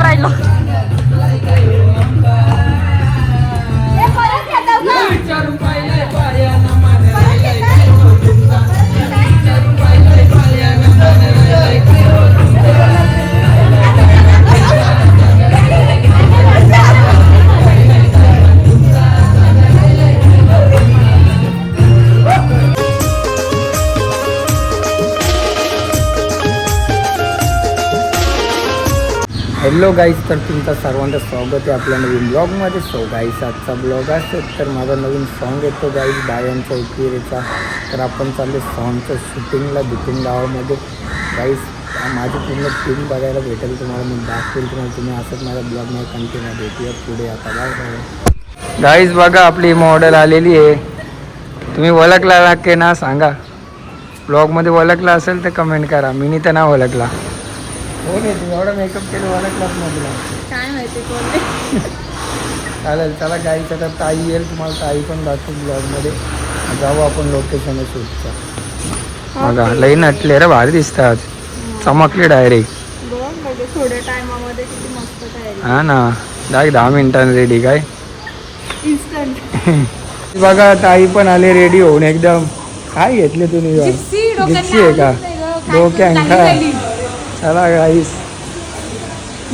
राहिलो. Hello guys, तर तुमचं सर्वांचं स्वागत आहे आपल्या नवीन ब्लॉगमध्ये. सो गाईज, आजचा ब्लॉग असेल तर माझा नवीन सॉन्ग येतो गाईज बायांचा एकविरेचा. तर आपण चाललो सॉन्गचं शूटिंगला बिपिन गावामध्ये. गाईज, माझी पूर्ण टीम बघायला भेटेल तुम्हाला, मी दाखवेल तुम्हाला. तुम्ही असंच माझ्या ब्लॉगमध्ये कंटिन्यू भेटूया पुढे. आता बाय. गाईज बघा, आपली मॉडेल आलेली आहे. तुम्ही ओळखला की ना सांगा. ब्लॉगमध्ये ओळखला असेल तर कमेंट करा. मी तर नाव ओळखला. हो नाही, तुम्ही एवढा मेकअप केलं ओळखलाच नाही तुला. काय माहिती कोण. चालेल, चला गाईच आता ताई येईल, तुम्हाला ताई पण दाखवू ब्लॉगमध्ये. जाऊ आपण लोकेशन शूटचं. बघा लई नटले रे, भारी दिसतात. चमकले डायरेक्ट. थोड्या टायमामध्ये किती मस्त तयारी. हा ना, 10 मिनिटांनी रेडी. काय इन्स्टंट. बघा ताई पण आले रेडी होऊन एकदम. काय घेतले तुम्ही? जिप्सी आहे का डोक्यात? चला गाईस,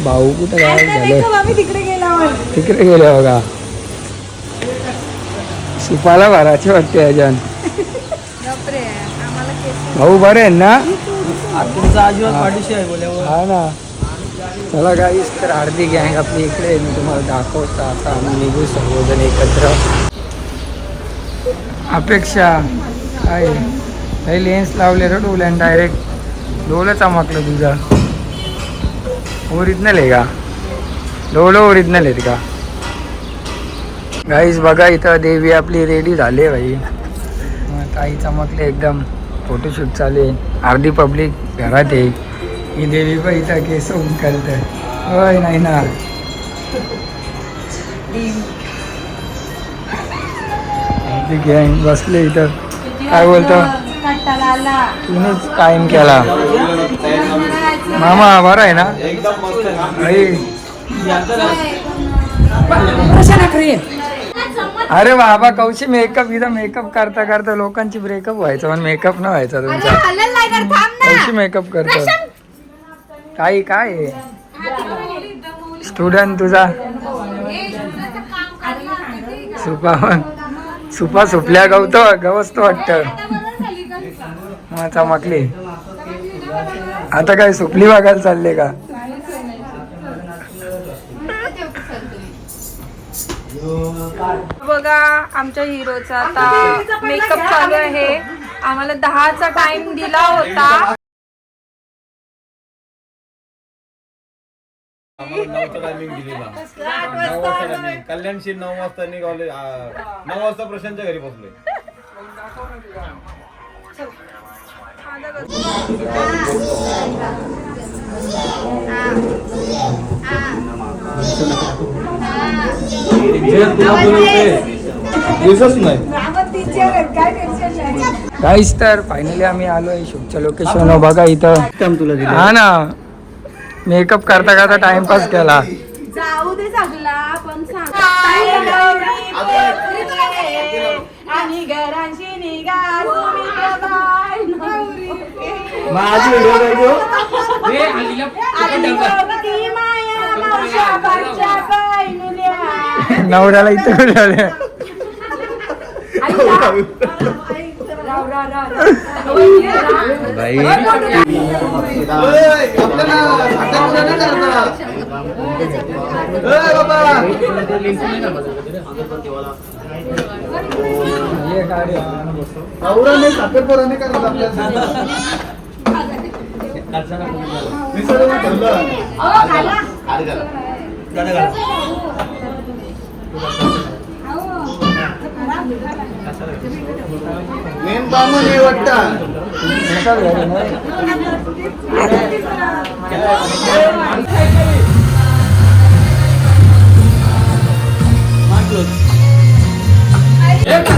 भाऊ कुठं काय झालं? तिकडे गेले बघा. सुपाला भरायचे वाटते याच्यान. भाऊ बरे आहे ना? हा ना. चला गाईस, तर अर्धी गँग आपली इकडे मी तुम्हाला दाखवतो. आता आम्ही निघू सर्वजण एकत्र. अपेक्षा काय काही लेन्स लावले रे डोल्यान, डायरेक्ट डोलं चमकलं तुझं. ओरिजिनल आहे का? डोलं ओरिजिनल आहेत का? गाईज बघा, इथं देवी आपली रेडी झाली भाई. ताई चमकले एकदम. फोटोशूट चालू आहे. अर्धी पब्लिक घरात आहे. ही देवी पण इथं केस उमकलत. होय नाही ना, अर्धी गँग बसले इथं. काय बोलतो? तुम्हीच कायम केला मामा, बरं आहे ना? अरे बाबा, कौशी मेकअप इथं मेकअप करता करता लोकांची ब्रेकअप व्हायचं पण मेकअप न व्हायचा तुमचा. कौशी मेकअप करतो. काय काय स्टुडंट तुझा सुपा सुपल्या गवसतो वाटतं. मग चमकली. आता काय सुपली बघायला चालले का? बघा, आमच्या हिरोचा आता मेकअप चालू आहे. आम्हाला 10चा टाइम दिला होता. 9चा टायमिंग दिलेला. 9 वाजता टायमिंग. कल्याणशी 9 वाजता निघाले. 9 वाजता प्रशांतच्या घरी पोहोचलोय. गाईस, तर फायनली आम्ही आलोय शूटच्या लोकेशन. बघा इथं. हा ना, मेकअप करता करता टाइमपास केला. जाऊ दे सगळा पण सांग. आणि घरांशी निघा नवऱ्याला इथं कुठे आले? भाई मेन बामण हे वाटतं. एक